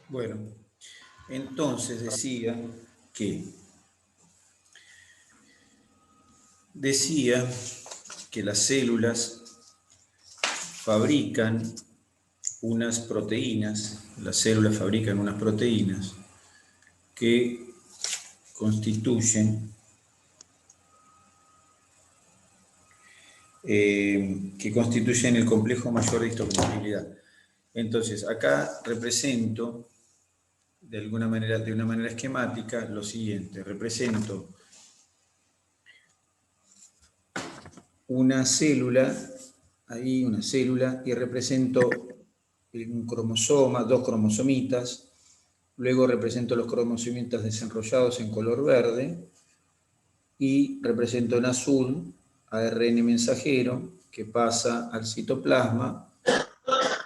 Bueno, entonces decía que las células fabrican unas proteínas, que constituyen el complejo mayor de histocompatibilidad. Entonces, acá represento de una manera esquemática lo siguiente. Represento una célula, y represento un cromosoma, dos cromosomitas. Luego represento los cromosomitas desenrollados en color verde y represento en azul ARN mensajero que pasa al citoplasma,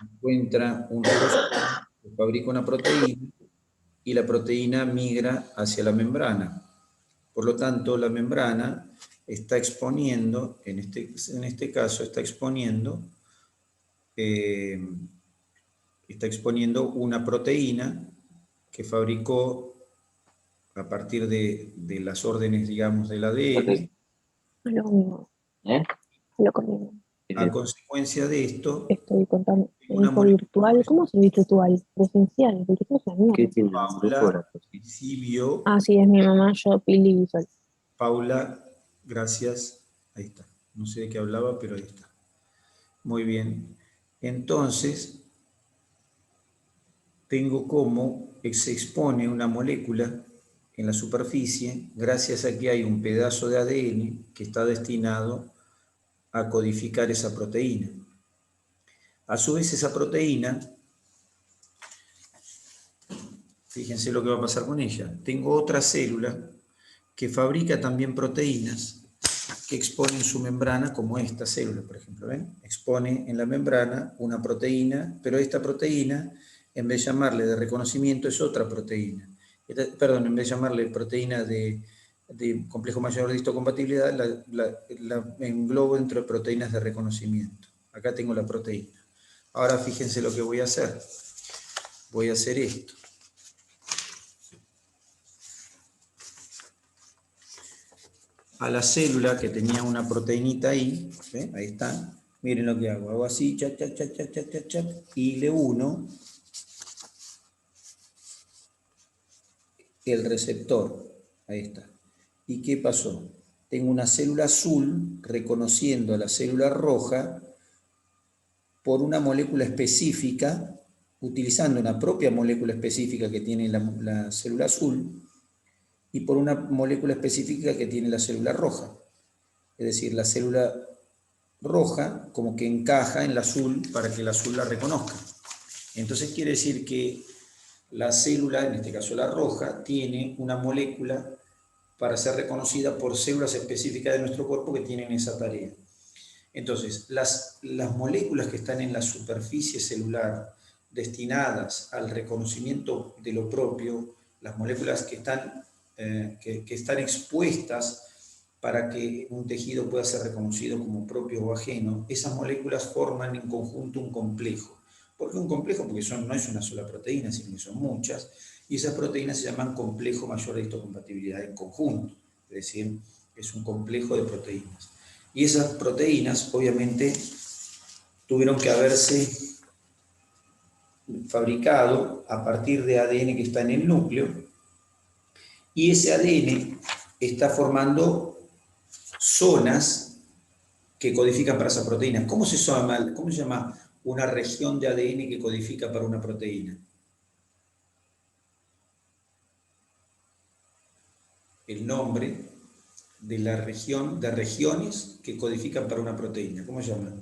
encuentra un ribosoma, fabrica una proteína y la proteína migra hacia la membrana. Por lo tanto, la membrana está exponiendo, en este caso, está exponiendo una proteína que fabricó a partir de las órdenes, digamos, del ADN. Lo mismo. Lo conmigo. A consecuencia de esto, Estoy contando. una Virtual, ¿cómo se dice virtual? Presencial, porque no es la mía. Paula Sibio. Ah, sí, es mi mamá, yo, Pili Visual. Paula, gracias. Ahí está. No sé de qué hablaba, pero ahí está. Muy bien. Entonces, tengo cómo se expone una molécula en la superficie gracias a que hay un pedazo de ADN que está destinado a codificar esa proteína. A su vez, esa proteína, fíjense lo que va a pasar con ella. Tengo otra célula que fabrica también proteínas que expone en su membrana, como esta célula, por ejemplo. ¿Ven? Expone en la membrana una proteína, pero esta proteína, en vez de llamarle de reconocimiento, es otra proteína. Perdón, en vez de llamarle proteína de complejo mayor de histocompatibilidad, la englobo entre proteínas de reconocimiento. Acá tengo la proteína. Ahora fíjense lo que voy a hacer. Voy a hacer esto. A la célula que tenía una proteinita ahí, ¿eh? Ahí está, miren lo que hago así, chat, chat, chat, chat, chat, chat, chat, y le uno el receptor, ahí está. ¿Y qué pasó? Tengo una célula azul reconociendo a la célula roja por una molécula específica, utilizando una propia molécula específica que tiene la célula azul, y por una molécula específica que tiene la célula roja. Es decir, la célula roja como que encaja en el azul para que el azul la reconozca. Entonces quiere decir que la célula, en este caso la roja, tiene una molécula para ser reconocida por células específicas de nuestro cuerpo que tienen esa tarea. Entonces, las moléculas que están en la superficie celular destinadas al reconocimiento de lo propio, las moléculas que están expuestas para que un tejido pueda ser reconocido como propio o ajeno, esas moléculas forman en conjunto un complejo. ¿Por qué un complejo? Porque no es una sola proteína, sino que son muchas, y esas proteínas se llaman complejo mayor de histocompatibilidad en conjunto, es decir, es un complejo de proteínas. Y esas proteínas, obviamente, tuvieron que haberse fabricado a partir de ADN que está en el núcleo, y ese ADN está formando zonas que codifican para esa proteína. ¿Cómo se llama una región de ADN que codifica para una proteína? El nombre de la región, de regiones que codifican para una proteína. ¿Cómo se llama?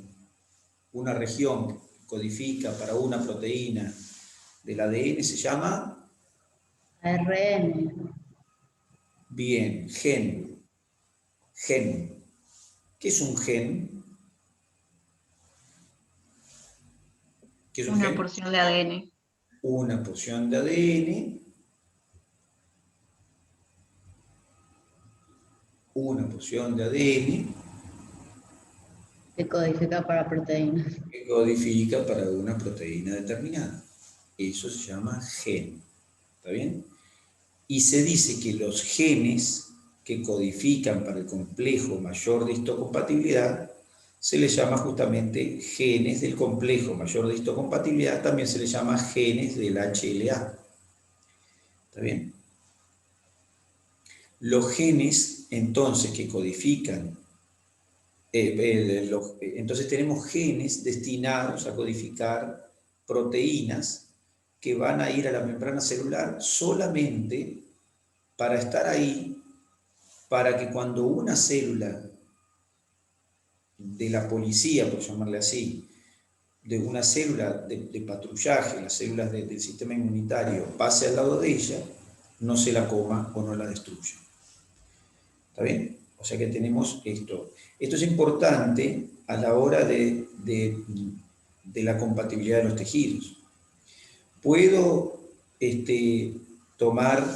Una región que codifica para una proteína del ADN se llama ARN. Bien, gen. Gen. ¿Qué es un gen? ¿Qué es un gen? Una porción de ADN. Una porción de ADN. Una porción de ADN. Que codifica para proteínas. Que codifica para una proteína determinada. Eso se llama gen. ¿Está bien? Y se dice que los genes que codifican para el complejo mayor de histocompatibilidad se les llama justamente genes del complejo mayor de histocompatibilidad, también se les llama genes del HLA. ¿Está bien? Los genes, entonces, que codifican, entonces tenemos genes destinados a codificar proteínas que van a ir a la membrana celular solamente para estar ahí, para que cuando una célula de la policía, por llamarle así, de una célula de patrullaje, las células del sistema inmunitario, pase al lado de ella, no se la coma o no la destruya. ¿Está bien? O sea que tenemos esto. Esto es importante a la hora de la compatibilidad de los tejidos. Puedo tomar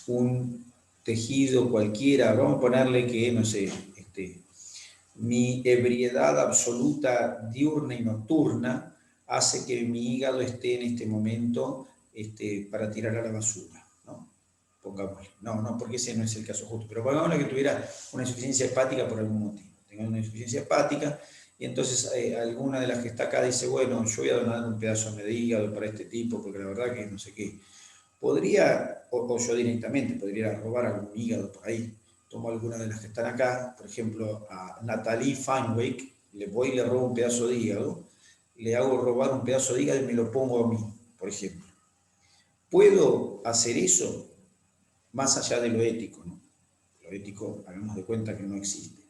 un tejido cualquiera, vamos a ponerle que, no sé, mi ebriedad absoluta diurna y nocturna hace que mi hígado esté en este momento para tirar a la basura, ¿no? Pongámosle. No, porque ese no es el caso justo, pero pongámosle que tuviera una insuficiencia hepática por algún motivo. Tengo una insuficiencia hepática y entonces alguna de las que está acá dice, bueno, yo voy a donar un pedazo de hígado para este tipo, porque la verdad que no sé qué. Podría, o yo directamente, podría robar algún hígado por ahí. Tomo alguna de las que están acá, por ejemplo, a Natalie Feinweg, le voy y le robo un pedazo de hígado, le hago robar un pedazo de hígado y me lo pongo a mí, por ejemplo. ¿Puedo hacer eso? Más allá de lo ético, ¿no? Lo ético, hagamos de cuenta que no existe.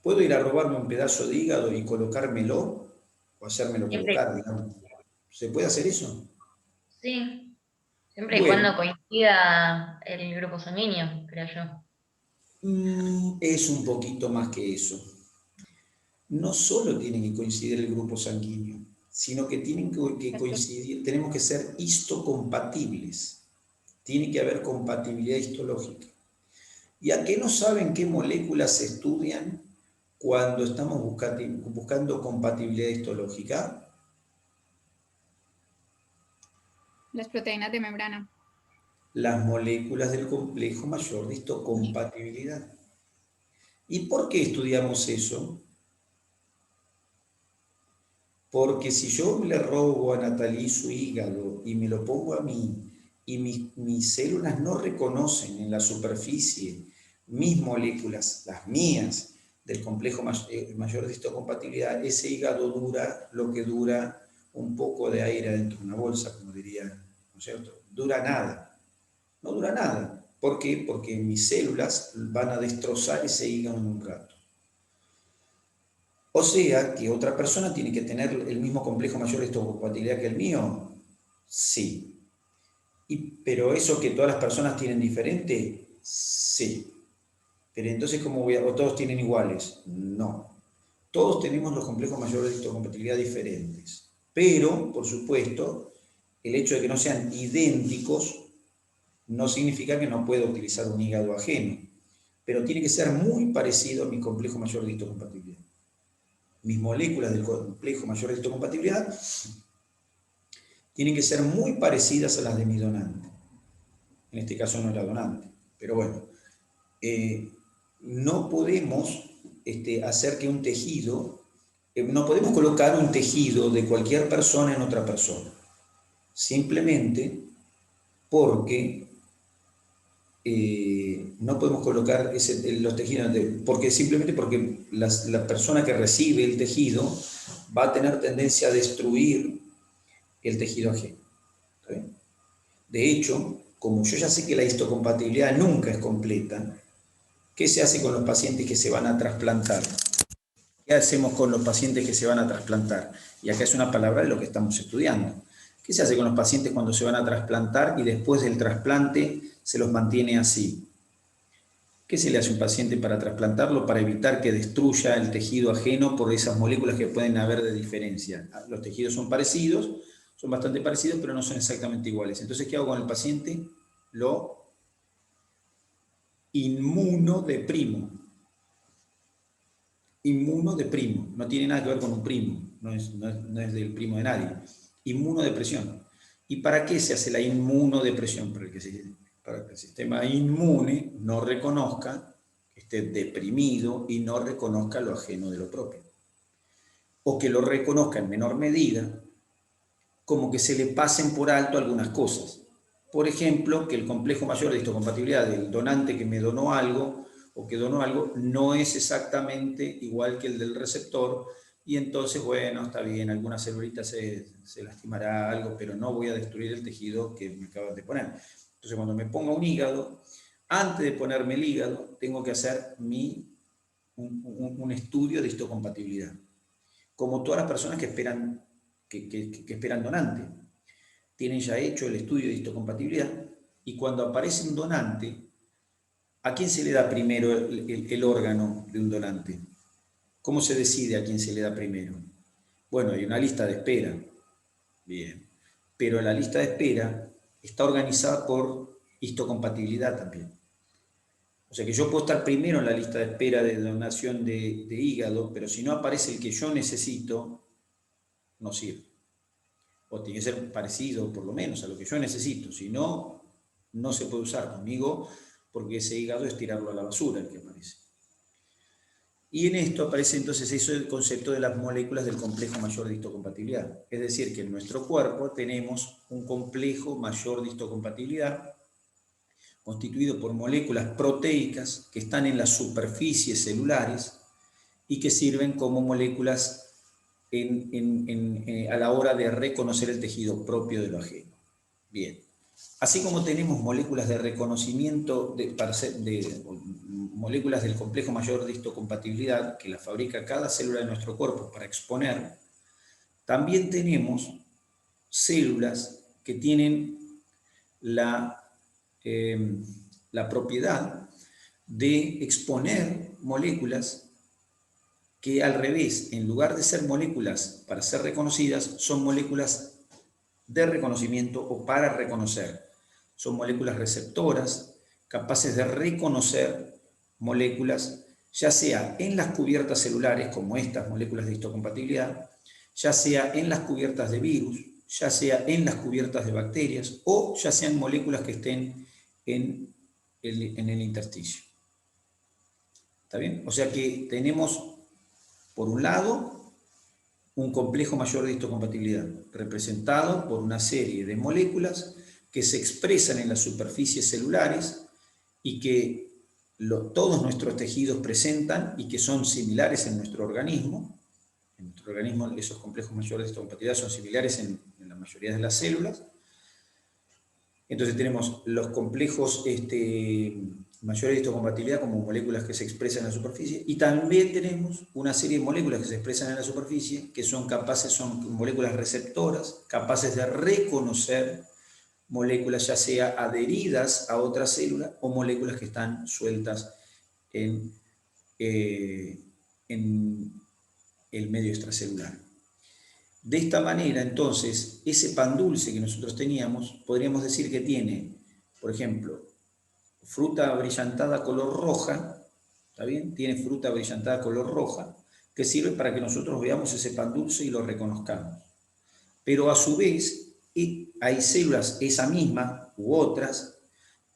¿Puedo ir a robarme un pedazo de hígado y colocármelo? O hacérmelo Siempre, colocar, digamos. ¿Se puede hacer eso? sí, siempre y Bueno, cuando coincida el grupo sanguíneo, creo yo. es un poquito más que eso. No solo tiene que coincidir el grupo sanguíneo, sino que tienen que coincidir, tenemos que ser histocompatibles. Tiene que haber compatibilidad histológica. ¿Y a qué no saben qué moléculas se estudian cuando estamos buscando compatibilidad histológica? Las proteínas de membrana. Las moléculas del complejo mayor de histocompatibilidad. ¿Y por qué estudiamos eso? Porque si yo le robo a Natalie su hígado y me lo pongo a mí, y mis células no reconocen en la superficie mis moléculas, las mías, del complejo mayor de histocompatibilidad, ese hígado dura lo que dura un poco de aire dentro de una bolsa, como diría, ¿no es cierto? Dura nada. No dura nada. ¿Por qué? Porque mis células van a destrozar ese hígado en un rato. O sea, que otra persona tiene que tener el mismo complejo mayor de histocompatibilidad que el mío. Sí. Pero eso que todas las personas tienen diferente, sí. Pero entonces, ¿cómo voy a, o todos tienen iguales? No. Todos tenemos los complejos mayores de histocompatibilidad diferentes. Pero, por supuesto, el hecho de que no sean idénticos no significa que no pueda utilizar un hígado ajeno. Pero tiene que ser muy parecido a mi complejo mayor de histocompatibilidad. Mis moléculas del complejo mayor de histocompatibilidad tienen que ser muy parecidas a las de mi donante. En este caso no es la donante, pero bueno, no podemos hacer que un tejido, no podemos colocar un tejido de cualquier persona en otra persona, simplemente porque no podemos colocar los tejidos, simplemente porque la persona que recibe el tejido va a tener tendencia a destruir el tejido ajeno. ¿Está bien? De hecho, como yo ya sé que la histocompatibilidad nunca es completa, ¿qué se hace con los pacientes que se van a trasplantar? ¿Qué hacemos con los pacientes que se van a trasplantar? Y acá es una palabra de lo que estamos estudiando. ¿Qué se hace con los pacientes cuando se van a trasplantar y después del trasplante se los mantiene así? ¿Qué se le hace a un paciente para trasplantarlo? Para evitar que destruya el tejido ajeno por esas moléculas que pueden haber de diferencia. Los tejidos son parecidos, son bastante parecidos, pero no son exactamente iguales. Entonces, ¿qué hago con el paciente? Lo inmunodeprimo. Inmunodeprimo. No tiene nada que ver con un primo. No es del primo de nadie. Inmunodepresión. ¿Y para qué se hace la inmunodepresión? Para que el sistema inmune no reconozca, esté deprimido y no reconozca lo ajeno de lo propio. O que lo reconozca en menor medida, como que se le pasen por alto algunas cosas. Por ejemplo, que el complejo mayor de histocompatibilidad del donante que me donó algo o que donó algo no es exactamente igual que el del receptor, y entonces, bueno, está bien, alguna celulita se lastimará algo, pero no voy a destruir el tejido que me acabas de poner. Entonces, cuando me ponga un hígado, antes de ponerme el hígado, tengo que hacer un estudio de histocompatibilidad. Como todas las personas que esperan, que esperan donante. Tienen ya hecho el estudio de histocompatibilidad, y cuando aparece un donante, ¿a quién se le da primero el órgano de un donante? ¿Cómo se decide a quién se le da primero? Bueno, hay una lista de espera. Bien. Pero la lista de espera está organizada por histocompatibilidad también. O sea que yo puedo estar primero en la lista de espera de donación de hígado, pero si no aparece el que yo necesito, no sirve. O tiene que ser parecido, por lo menos, a lo que yo necesito. Si no, no se puede usar conmigo, porque ese hígado es tirarlo a la basura el que aparece. Y en esto aparece entonces eso el concepto de las moléculas del complejo mayor de histocompatibilidad. Es decir, que en nuestro cuerpo tenemos un complejo mayor de histocompatibilidad constituido por moléculas proteicas que están en las superficies celulares y que sirven como moléculas a la hora de reconocer el tejido propio de lo ajeno. Bien. Así como tenemos moléculas de reconocimiento, moléculas del complejo mayor de histocompatibilidad, que las fabrica cada célula de nuestro cuerpo para exponer, también tenemos células que tienen la propiedad de exponer moléculas que, al revés, en lugar de ser moléculas para ser reconocidas, son moléculas de reconocimiento o para reconocer. Son moléculas receptoras, capaces de reconocer moléculas, ya sea en las cubiertas celulares, como estas moléculas de histocompatibilidad, ya sea en las cubiertas de virus, ya sea en las cubiertas de bacterias, o ya sean moléculas que estén en el intersticio. ¿Está bien? O sea que tenemos, por un lado, un complejo mayor de histocompatibilidad, representado por una serie de moléculas que se expresan en las superficies celulares y que todos nuestros tejidos presentan y que son similares en nuestro organismo. En nuestro organismo esos complejos mayores de histocompatibilidad son similares en la mayoría de las células. Entonces tenemos los complejos mayores de histocompatibilidad como moléculas que se expresan en la superficie, y también tenemos una serie de moléculas que se expresan en la superficie que son moléculas receptoras, capaces de reconocer moléculas ya sea adheridas a otra célula o moléculas que están sueltas en el medio extracelular. De esta manera, entonces, ese pan dulce que nosotros teníamos, podríamos decir que tiene, por ejemplo, fruta brillantada color roja, ¿está bien? Tiene fruta brillantada color roja, que sirve para que nosotros veamos ese pan dulce y lo reconozcamos. Pero a su vez, hay células, esa misma u otras,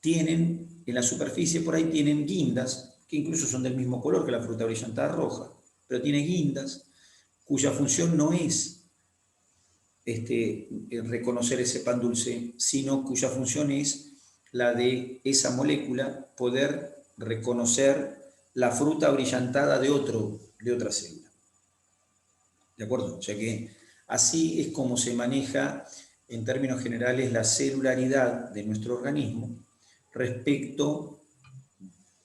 tienen en la superficie, por ahí tienen guindas, que incluso son del mismo color que la fruta brillantada roja, pero tiene guindas cuya función no es reconocer ese pan dulce, sino cuya función es la de esa molécula poder reconocer la fruta brillantada de otra célula. ¿De acuerdo? O sea que así es como se maneja en términos generales la celularidad de nuestro organismo respecto,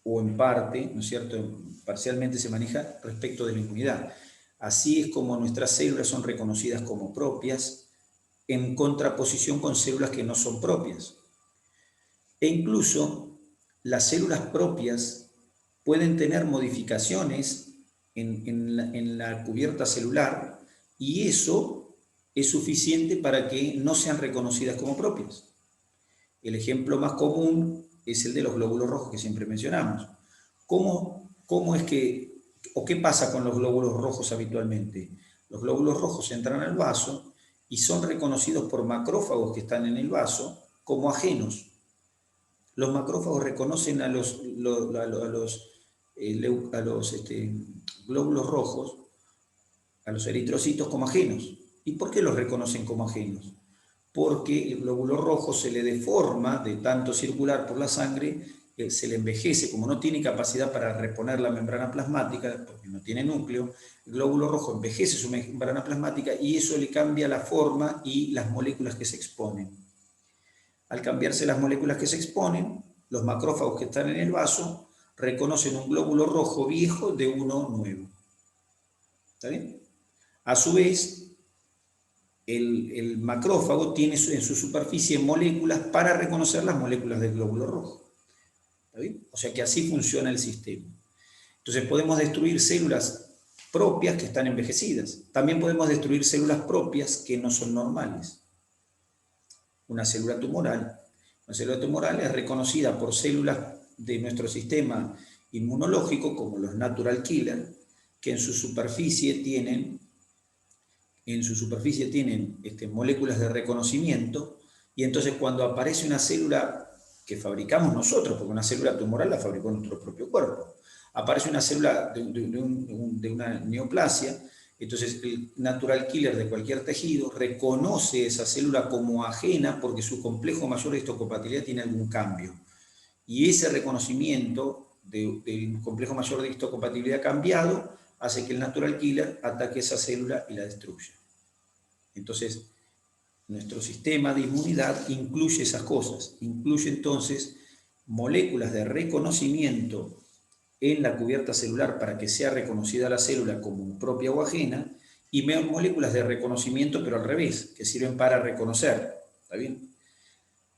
o en parte, ¿no es cierto?, parcialmente se maneja respecto de la inmunidad. Así es como nuestras células son reconocidas como propias, en contraposición con células que no son propias. E incluso las células propias pueden tener modificaciones en la cubierta celular, y eso es suficiente para que no sean reconocidas como propias. El ejemplo más común es el de los glóbulos rojos que siempre mencionamos. ¿Cómo es que, o qué pasa con los glóbulos rojos habitualmente? Los glóbulos rojos entran al vaso y son reconocidos por macrófagos que están en el vaso como ajenos. Los macrófagos reconocen a los glóbulos rojos, a los eritrocitos como ajenos. ¿Y por qué los reconocen como ajenos? Porque el glóbulo rojo se le deforma de tanto circular por la sangre, se le envejece, como no tiene capacidad para reponer la membrana plasmática, porque no tiene núcleo, el glóbulo rojo envejece su membrana plasmática y eso le cambia la forma y las moléculas que se exponen. Al cambiarse las moléculas que se exponen, los macrófagos que están en el vaso reconocen un glóbulo rojo viejo de uno nuevo. ¿Está bien? A su vez, el macrófago tiene en su superficie moléculas para reconocer las moléculas del glóbulo rojo. ¿Está bien? O sea que así funciona el sistema. Entonces podemos destruir células propias que están envejecidas. También podemos destruir células propias que no son normales. Una célula tumoral. Una célula tumoral es reconocida por células de nuestro sistema inmunológico, como los natural killer, que en su superficie tienen moléculas de reconocimiento, y entonces cuando aparece una célula que fabricamos nosotros, porque una célula tumoral la fabricó nuestro propio cuerpo, aparece una célula de una neoplasia, entonces el natural killer de cualquier tejido reconoce esa célula como ajena porque su complejo mayor de histocompatibilidad tiene algún cambio. Y ese reconocimiento del complejo mayor de histocompatibilidad cambiado hace que el natural killer ataque esa célula y la destruya. Entonces, nuestro sistema de inmunidad incluye esas cosas, incluye entonces moléculas de reconocimiento en la cubierta celular para que sea reconocida la célula como propia o ajena, y moléculas de reconocimiento, pero al revés, que sirven para reconocer. ¿Está bien?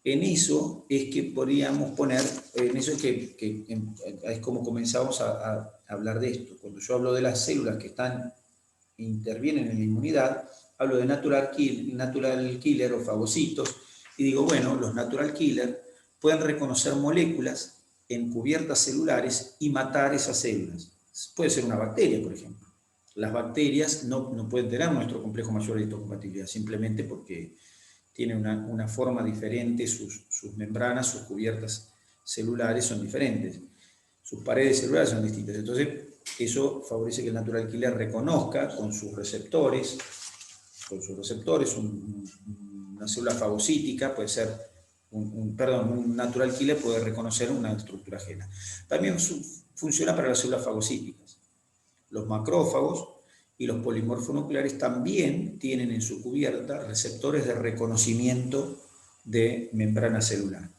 En eso es que podríamos poner, en eso es como comenzamos a hablar de esto. Cuando yo hablo de las células que intervienen en la inmunidad, hablo de natural killer o fagocitos, y digo, bueno, los natural killer pueden reconocer moléculas en cubiertas celulares y matar esas células. Puede ser una bacteria, por ejemplo. Las bacterias no pueden tener nuestro complejo mayor de histocompatibilidad, simplemente porque tienen una forma diferente, sus membranas, sus cubiertas celulares son diferentes, sus paredes celulares son distintas. Entonces, eso favorece que el natural killer reconozca con sus receptores, una célula fagocítica puede ser, un natural killer puede reconocer una estructura ajena. También funciona para las células fagocíticas. Los macrófagos y los polimorfonucleares también tienen en su cubierta receptores de reconocimiento de membrana celular.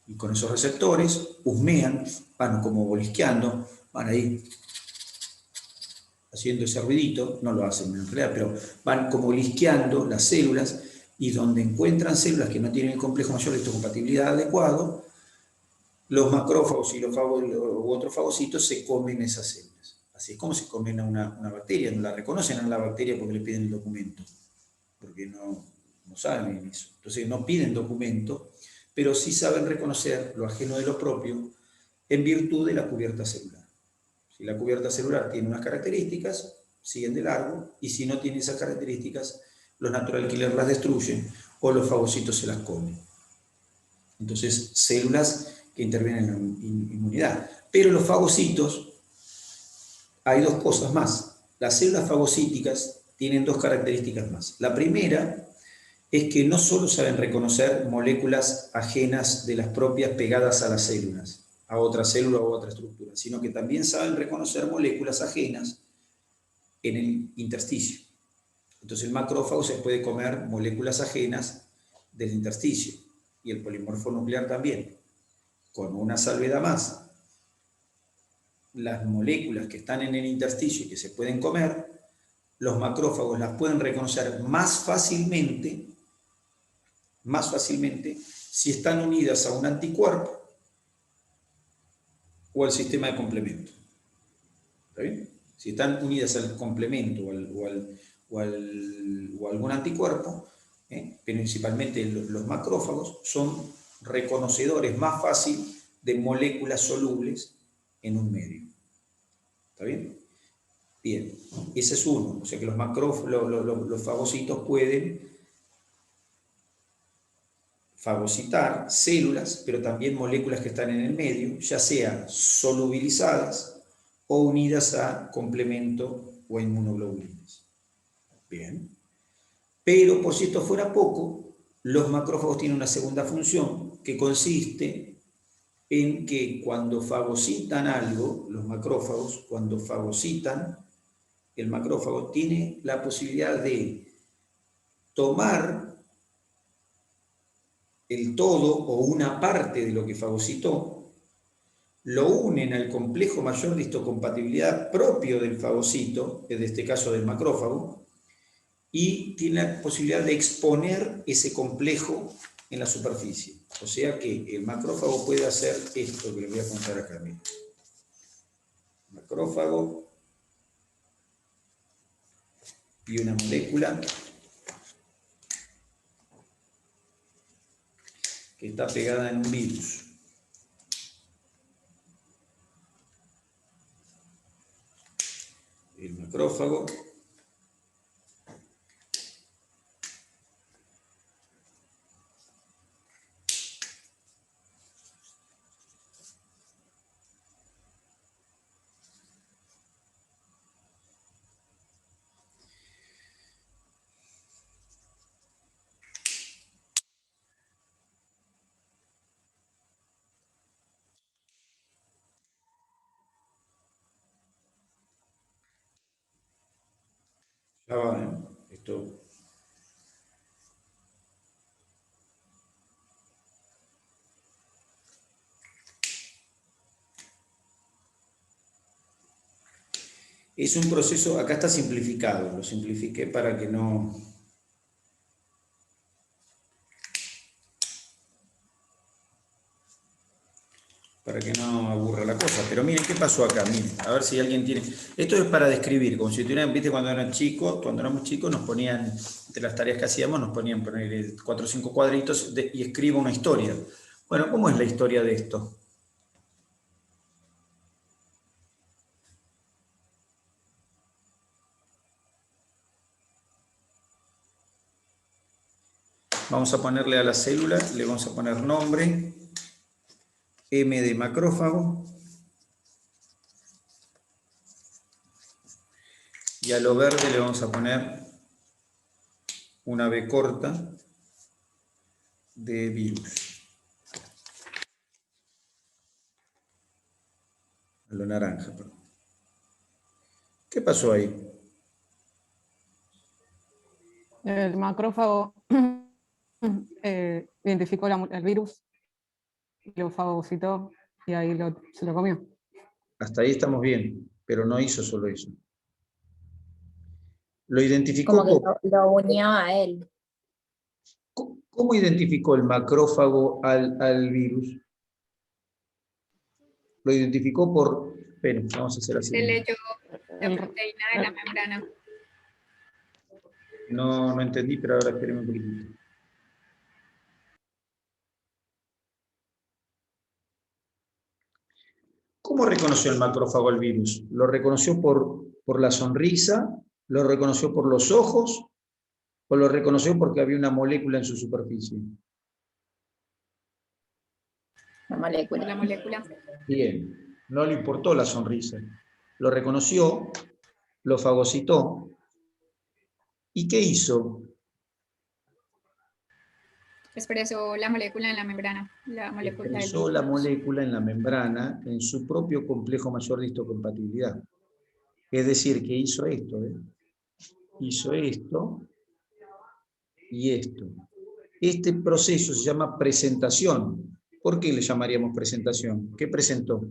Y con esos receptores husmean, van como bolisqueando, van ahí haciendo ese ruidito, no lo hacen en realidad, pero van como lisqueando las células, y donde encuentran células que no tienen el complejo mayor de histocompatibilidad adecuado, los macrófagos y u otros fagocitos se comen esas células. Así es como se comen a una bacteria, no la reconocen a la bacteria porque le piden el documento, porque no saben eso. Entonces no piden documento, pero sí saben reconocer lo ajeno de lo propio en virtud de la cubierta celular. Si la cubierta celular tiene unas características, siguen de largo, y si no tiene esas características, los natural killers las destruyen o los fagocitos se las comen. Entonces, células que intervienen en la inmunidad. Pero los fagocitos, hay dos cosas más. Las células fagocíticas tienen dos características más. La primera es que no solo saben reconocer moléculas ajenas de las propias pegadas a las células, a otra célula o a otra estructura, sino que también saben reconocer moléculas ajenas en el intersticio. Entonces el macrófago se puede comer moléculas ajenas del intersticio, y el polimorfo nuclear también. Con una salvedad más: las moléculas que están en el intersticio y que se pueden comer, los macrófagos las pueden reconocer más fácilmente si están unidas a un anticuerpo o al sistema de complemento. ¿Está bien? Si están unidas al complemento o algún anticuerpo, principalmente los macrófagos, son reconocedores más fácil de moléculas solubles en un medio. ¿Está bien? Bien, ese es uno. O sea que los fagocitos pueden fagocitar células, pero también moléculas que están en el medio, ya sea solubilizadas o unidas a complemento o a inmunoglobulinas. Bien. Pero por si esto fuera poco, los macrófagos tienen una segunda función que consiste en que cuando fagocitan algo, los macrófagos, cuando fagocitan, el macrófago tiene la posibilidad de tomar el todo o una parte de lo que fagocitó, lo unen al complejo mayor de histocompatibilidad propio del fagocito, en este caso del macrófago, y tiene la posibilidad de exponer ese complejo en la superficie. O sea que el macrófago puede hacer esto que les voy a contar acá. Miren. Macrófago y una molécula que está pegada en un virus. El macrófago ya va, ¿eh? Esto es un proceso, acá está simplificado, lo simplifiqué para que no aburra la cosa. Pero miren qué pasó acá, miren, a ver si alguien tiene... Esto es para describir, como si tuvieran, viste, cuando éramos chicos nos ponían, entre las tareas que hacíamos, nos ponían poner 4 o 5 cuadritos y escriba una historia. Bueno, ¿cómo es la historia de esto? Vamos a ponerle a la célula, le vamos a poner nombre, M de macrófago, y a lo verde le vamos a poner una B corta de virus. A lo naranja, perdón. ¿Qué pasó ahí? El macrófago identificó el virus, lo fagocitó y ahí se lo comió. Hasta ahí estamos bien, pero no hizo solo eso. Lo identificó Como que por... lo unió a él. ¿Cómo identificó el macrófago al virus? Lo identificó por... Esperen, vamos a hacer así. Se leyó la proteína de la membrana. No entendí, pero ahora espérenme un poquitito. ¿Cómo reconoció el macrófago el virus? ¿Lo reconoció por la sonrisa? ¿Lo reconoció por los ojos? ¿O lo reconoció porque había una molécula en su superficie? La molécula. La molécula. Bien, no le importó la sonrisa. Lo reconoció, lo fagocitó. ¿Y qué hizo? Expresó la molécula en la membrana. La molécula del Expresó la virus. molécula en la membrana en su propio complejo mayor de histocompatibilidad. Es decir, que hizo esto, ¿eh? Hizo esto y esto. Este proceso se llama presentación. ¿Por qué le llamaríamos presentación? ¿Qué presentó?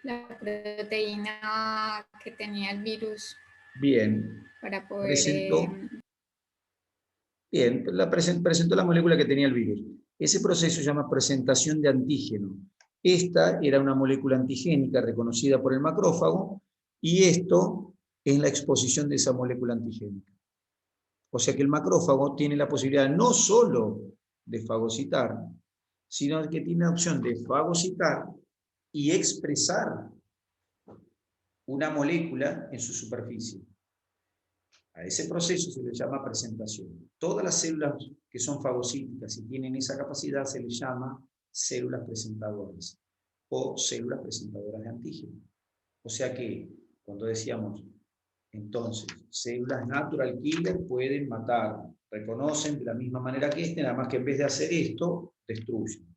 La proteína que tenía el virus. Bien. Para poder... Presentó, bien, presentó la molécula que tenía el virus. Ese proceso se llama presentación de antígeno. Esta era una molécula antigénica reconocida por el macrófago y esto es la exposición de esa molécula antigénica. O sea que el macrófago tiene la posibilidad no solo de fagocitar, sino que tiene la opción de fagocitar y expresar una molécula en su superficie. A ese proceso se le llama presentación. Todas las células que son fagocíticas y tienen esa capacidad se les llama células presentadoras o células presentadoras de antígeno. O sea que, cuando decíamos, entonces, células natural killer pueden matar, reconocen de la misma manera que nada más que en vez de hacer esto, destruyen.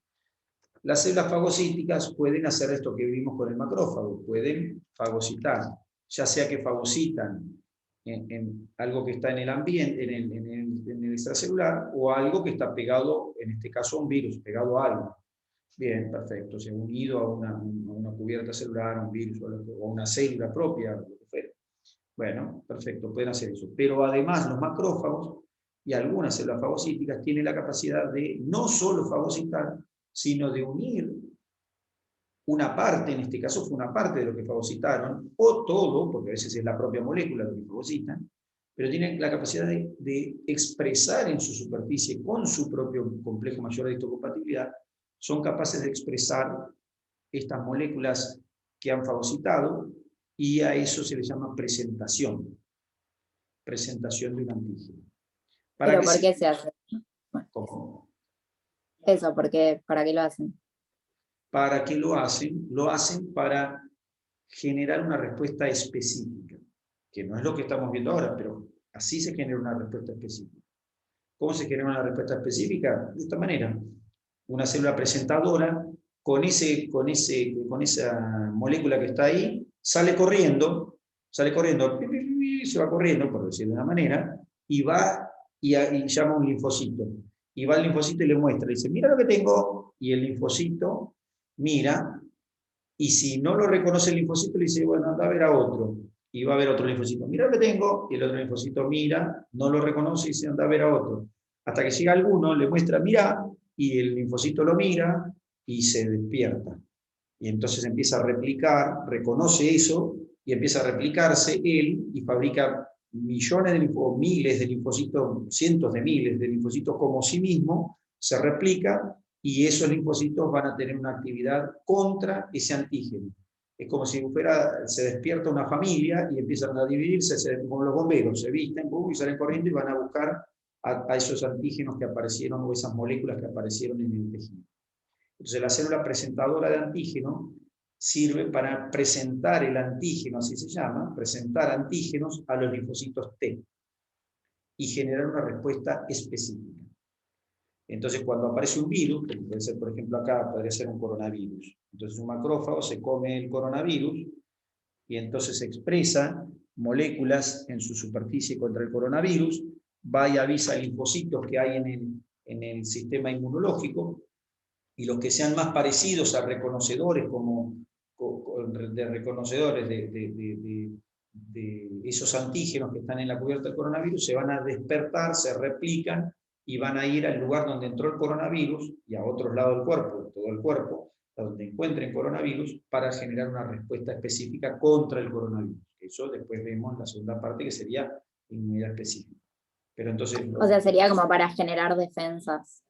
Las células fagocíticas pueden hacer esto que vimos con el macrófago, pueden fagocitar, ya sea que fagocitan en algo que está en el ambiente, en el extracelular, o algo que está pegado, en este caso a un virus, pegado a algo. Bien, perfecto, se ha unido a una cubierta celular, a un virus o a una célula propia, lo que fuera. Bueno, perfecto, pueden hacer eso. Pero además los macrófagos y algunas células fagocíticas tienen la capacidad de no solo fagocitar, sino de unir una parte, en este caso fue una parte de lo que fagocitaron, o todo, porque a veces es la propia molécula lo que fagocitan, pero tienen la capacidad de expresar en su superficie, con su propio complejo mayor de histocompatibilidad, son capaces de expresar estas moléculas que han fagocitado, y a eso se le llama presentación. Presentación de un antígeno. ¿Pero por qué se hace? ¿Cómo? Eso, ¿para qué lo hacen? ¿Para qué lo hacen? Lo hacen para generar una respuesta específica, que no es lo que estamos viendo ahora, pero así se genera una respuesta específica. ¿Cómo se genera una respuesta específica? De esta manera. Una célula presentadora, con esa molécula que está ahí, sale corriendo, se va corriendo, por decirlo de una manera, y va y llama a un linfocito. Y va al linfocito y le muestra, dice, mira lo que tengo, y el linfocito mira, y si no lo reconoce el linfocito, le dice, bueno, anda a ver a otro. Y va a ver otro linfocito, mira lo que tengo, y el otro linfocito mira, no lo reconoce y dice, anda a ver a otro. Hasta que llega alguno, le muestra, mira, y el linfocito lo mira y se despierta. Y entonces empieza a replicar, reconoce eso, y empieza a replicarse él, y fabrica millones de linfocitos, miles de linfocitos, cientos de miles de linfocitos como sí mismo, se replica, y esos linfocitos van a tener una actividad contra ese antígeno. Es como si se despierta una familia y empiezan a dividirse, como los bomberos, se visten y salen corriendo y van a buscar a esos antígenos que aparecieron o esas moléculas que aparecieron en el tejido. Entonces la célula presentadora de antígeno sirve para presentar el antígeno, así se llama, presentar antígenos a los linfocitos T y generar una respuesta específica. Entonces, cuando aparece un virus, que puede ser, por ejemplo, acá podría ser un coronavirus. Entonces, un macrófago se come el coronavirus y entonces expresa moléculas en su superficie contra el coronavirus, va y avisa a linfocitos que hay en el sistema inmunológico, y los que sean más parecidos a reconocedores, de esos antígenos que están en la cubierta del coronavirus, se van a despertar, se replican, y van a ir al lugar donde entró el coronavirus y a otros lados del cuerpo, todo el cuerpo, a donde encuentren coronavirus, para generar una respuesta específica contra el coronavirus. Eso después vemos en la segunda parte, que sería inmunidad específica. Pero entonces, O sea, sería como para generar defensas.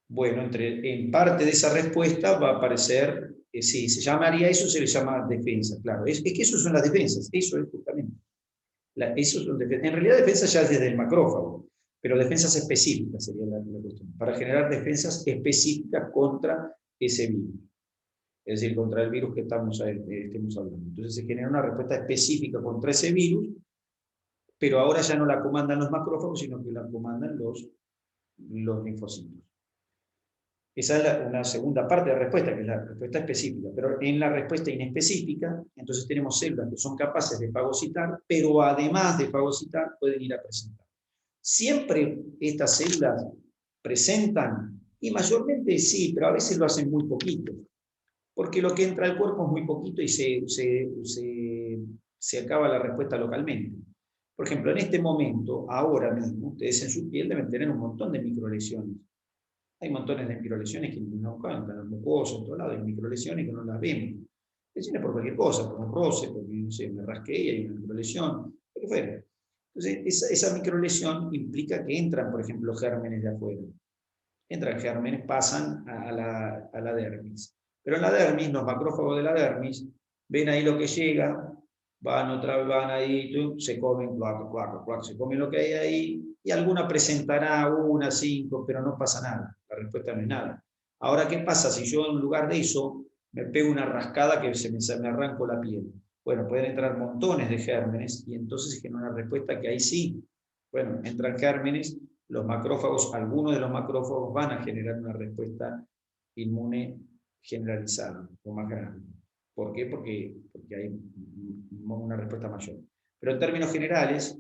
Bueno, en parte de esa respuesta va a aparecer, sí, se llamaría eso, se le llama defensa, claro. Es que eso son las defensas, eso es justamente. Eso son defensas. En realidad defensas ya desde el macrófago, pero defensas específicas sería la cuestión, para generar defensas específicas contra ese virus, es decir, contra el virus que estemos hablando. Entonces se genera una respuesta específica contra ese virus, pero ahora ya no la comandan los macrófagos, sino que la comandan los linfocitos. Esa es una segunda parte de la respuesta, que es la respuesta específica. Pero en la respuesta inespecífica, entonces tenemos células que son capaces de fagocitar, pero además de fagocitar, pueden ir a presentar. Siempre estas células presentan, y mayormente sí, pero a veces lo hacen muy poquito, porque lo que entra al cuerpo es muy poquito y se acaba la respuesta localmente. Por ejemplo, en este momento, ahora mismo, ustedes en su piel deben tener un montón de microlesiones. Hay montones de microlesiones que no cantan, los mucosos, en todos lados, hay microlesiones que no las vemos. Lesiones por cualquier cosa, por un roce, porque no sé, me rasqué y hay una microlesión, lo que fuera. Entonces, esa microlesión implica que entran, por ejemplo, gérmenes de afuera. Entran gérmenes, pasan a la dermis. Pero en la dermis, los macrófagos de la dermis ven ahí lo que llega, van ahí, se comen, se comen lo que hay ahí, y alguna presentará 1, 5, pero no pasa nada, la respuesta no es nada. Ahora, ¿qué pasa si yo en lugar de eso me pego una rascada que se me arranco la piel? Bueno, pueden entrar montones de gérmenes, y entonces es una respuesta que ahí sí, bueno, entran gérmenes, los macrófagos, algunos de los macrófagos van a generar una respuesta inmune generalizada o más grande. ¿Por qué? Porque hay una respuesta mayor. Pero en términos generales,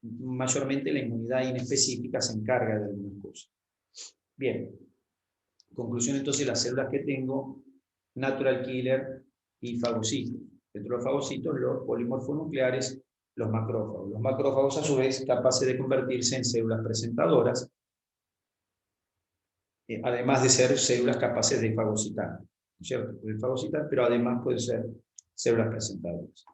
mayormente la inmunidad inespecífica se encarga de algunas cosas. Bien. Conclusión entonces, las células que tengo, natural killer y fagocitos. Dentro de los fagocitos, los polimorfonucleares, los macrófagos. Los macrófagos, a su vez, capaces de convertirse en células presentadoras, además de ser células capaces de fagocitar. ¿Cierto? Pueden fagocitar, pero además pueden ser células presentadoras.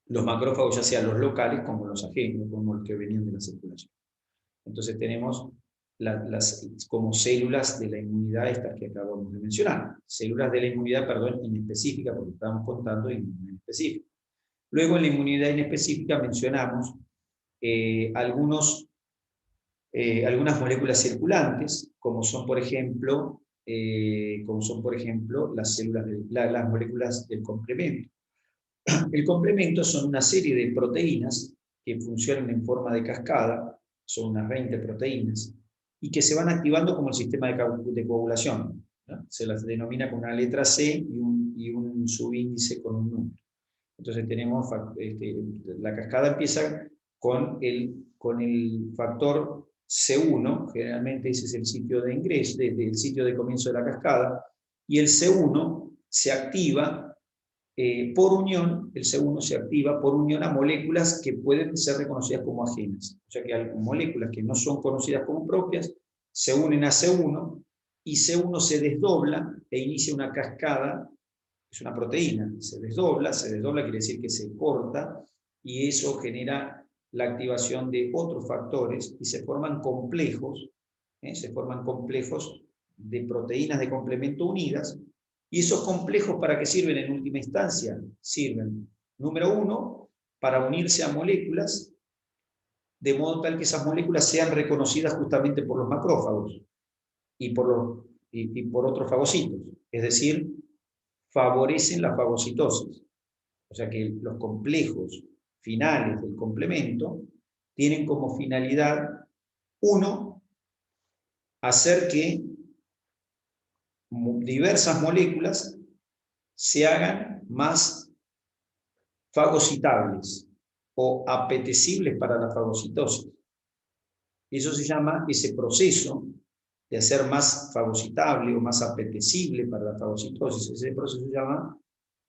Los macrófagos, ya sean los locales como los ajenos, como los que venían de la circulación. Entonces tenemos como células de la inmunidad estas que acabamos de mencionar. Células de la inmunidad, perdón, inespecífica, porque estamos contando inmunidad específica. Luego en la inmunidad inespecífica mencionamos algunas moléculas circulantes, como son por ejemplo las moléculas del complemento. El complemento son una serie de proteínas que funcionan en forma de cascada, son unas 20 proteínas, y que se van activando como el sistema de coagulación, ¿no? Se las denomina con una letra C y un subíndice con un número. Entonces tenemos, la cascada empieza con el factor C1, generalmente ese es el sitio de ingreso, el sitio de comienzo de la cascada, y el C1 se activa por unión, el C1 se activa por unión a moléculas que pueden ser reconocidas como ajenas. O sea que hay moléculas que no son conocidas como propias, se unen a C1, y C1 se desdobla e inicia una cascada, es una proteína, se desdobla quiere decir que se corta, y eso genera la activación de otros factores, y se forman complejos de proteínas de complemento unidas. ¿Y esos complejos para qué sirven en última instancia? Sirven, número 1, para unirse a moléculas, de modo tal que esas moléculas sean reconocidas justamente por los macrófagos y por otros fagocitos. Es decir, favorecen la fagocitosis. O sea que los complejos finales del complemento tienen como finalidad, 1, hacer que diversas moléculas se hagan más fagocitables o apetecibles para la fagocitosis. Eso se llama, ese proceso de hacer más fagocitable o más apetecible para la fagocitosis, ese proceso se llama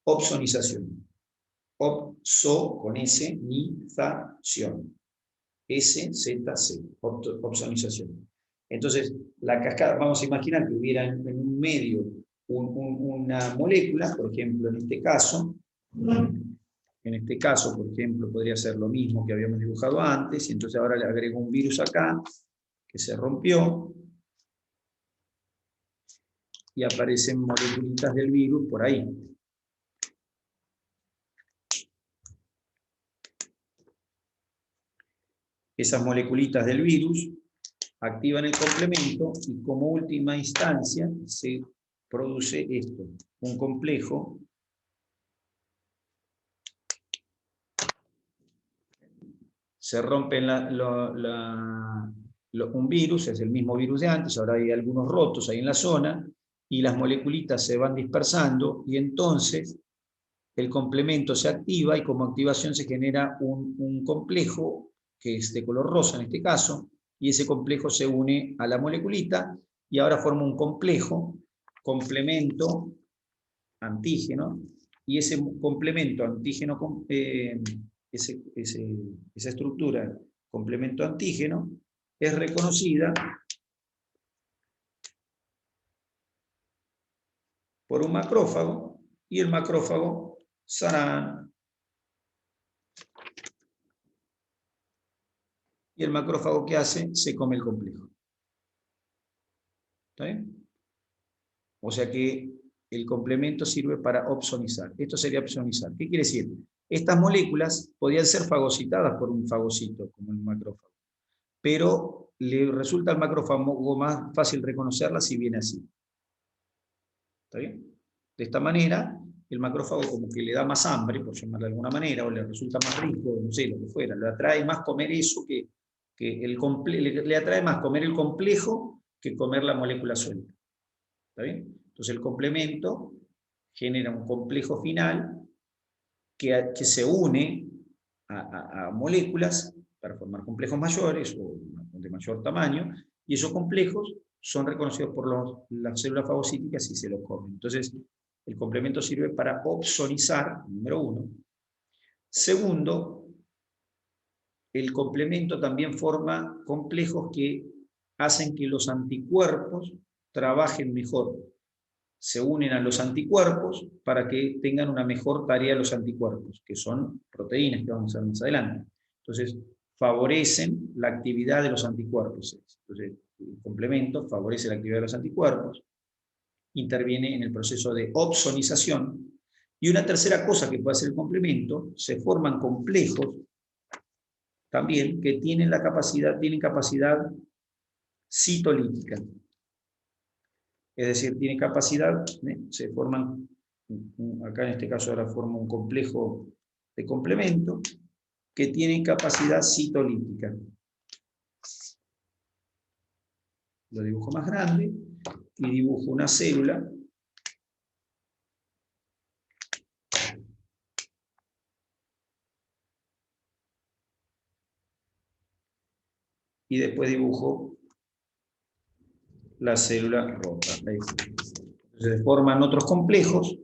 opsonización. Opso con S, nización. SZC, opsonización. Entonces, la cascada, vamos a imaginar que hubiera en un medio una molécula, por ejemplo, en este caso, por ejemplo, podría ser lo mismo que habíamos dibujado antes, y entonces ahora le agrego un virus acá, que se rompió, y aparecen moleculitas del virus por ahí. Esas moleculitas del virus activan el complemento, y como última instancia se produce esto, un complejo se rompe un virus, es el mismo virus de antes, ahora hay algunos rotos ahí en la zona, y las moleculitas se van dispersando, y entonces el complemento se activa, y como activación se genera un complejo, que es de color rosa en este caso, y ese complejo se une a la moleculita, y ahora forma un complemento antígeno, y ese complemento antígeno, esa estructura, complemento antígeno, es reconocida por un macrófago, y el macrófago, ¡sarán! Y el macrófago, ¿qué hace? Se come el complejo. ¿Está bien? O sea que el complemento sirve para opsonizar. Esto sería opsonizar. ¿Qué quiere decir? Estas moléculas podían ser fagocitadas por un fagocito, como el macrófago, pero le resulta al macrófago más fácil reconocerla si viene así. ¿Está bien? De esta manera, el macrófago como que le da más hambre, por llamarlo de alguna manera, o le resulta más rico, no sé, lo que fuera, le atrae más comer eso le atrae más comer el complejo que comer la molécula suelta. ¿Está bien? Entonces el complemento genera un complejo final que se une a moléculas para formar complejos mayores o de mayor tamaño, y esos complejos son reconocidos por las células fagocíticas y se los comen. Entonces, el complemento sirve para opsonizar, número 1. Segundo, el complemento también forma complejos que hacen que los anticuerpos trabajen mejor. Se unen a los anticuerpos para que tengan una mejor tarea los anticuerpos, que son proteínas que vamos a ver más adelante. Entonces, favorecen la actividad de los anticuerpos. Entonces, el complemento favorece la actividad de los anticuerpos, interviene en el proceso de opsonización, y una tercera cosa que puede hacer el complemento, se forman complejos también que tienen capacidad citolítica. Es decir, tiene capacidad, se forman, acá en este caso ahora forma un complejo de complemento, que tiene capacidad citolítica. Lo dibujo más grande, y dibujo una célula, y después dibujo la célula rota. Entonces se forman otros complejos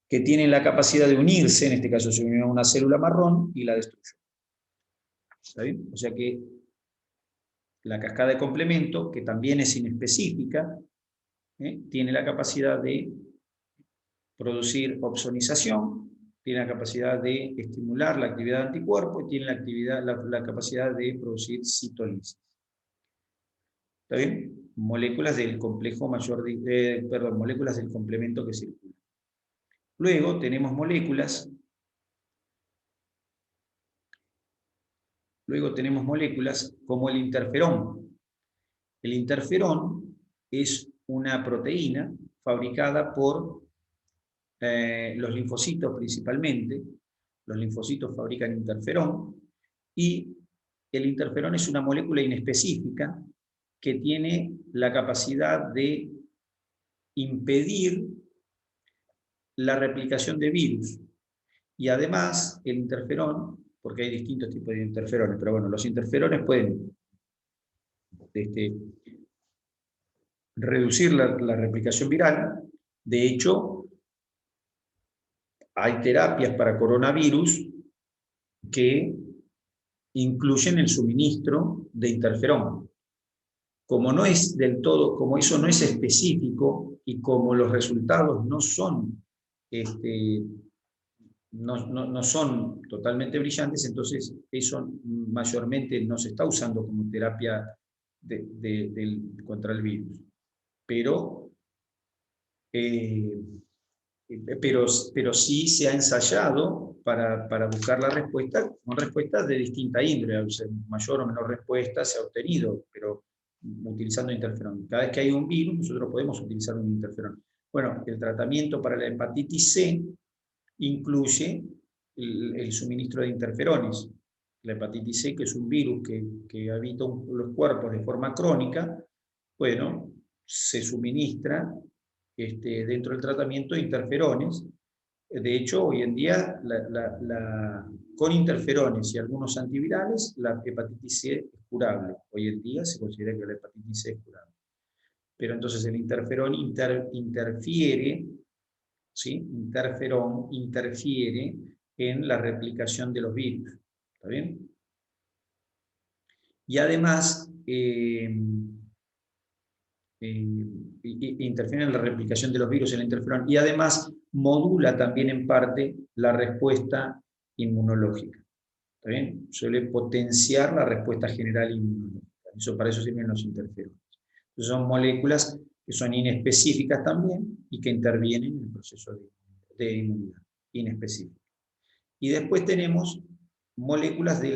que tienen la capacidad de unirse, en este caso se unió a una célula marrón y la destruyó. ¿Está bien? O sea que la cascada de complemento, que también es inespecífica, tiene la capacidad de producir opsonización, tiene la capacidad de estimular la actividad de anticuerpos y tiene la capacidad de producir citolisis. ¿Está bien? Moléculas del complejo moléculas del complemento que circula. Luego tenemos moléculas como el interferón. El interferón es una proteína fabricada por los linfocitos principalmente. Los linfocitos fabrican interferón, y el interferón es una molécula inespecífica que tiene la capacidad de impedir la replicación de virus. Y además, el interferón, porque hay distintos tipos de interferones, pero bueno, los interferones pueden reducir la replicación viral. De hecho, hay terapias para coronavirus que incluyen el suministro de interferón. Como no es del todo, como eso no es específico, y como los resultados no son no son totalmente brillantes, entonces eso mayormente no se está usando como terapia contra el virus. Pero sí se ha ensayado para buscar la respuesta, con respuestas de distinta índole, o sea, mayor o menor respuesta se ha obtenido, pero utilizando interferón. Cada vez que hay un virus, nosotros podemos utilizar un interferón. Bueno, el tratamiento para la hepatitis C incluye el suministro de interferones. La hepatitis C, que es un virus que habita los cuerpos de forma crónica, bueno, se suministra dentro del tratamiento de interferones. De hecho, hoy en día, con interferones y algunos antivirales, la hepatitis C es curable. Hoy en día se considera que la hepatitis C es curable. Pero entonces el interferón interfiere, ¿sí? Interferón interfiere en la replicación de los virus. ¿Está bien? Y además, interfiere en la replicación de los virus, el interferón, y además modula también en parte la respuesta inmunológica. ¿Está bien? Suele potenciar la respuesta general inmunológica. Para eso sirven los interferones. Entonces son moléculas que son inespecíficas también y que intervienen en el proceso de inmunidad inespecífica. Y después tenemos moléculas de la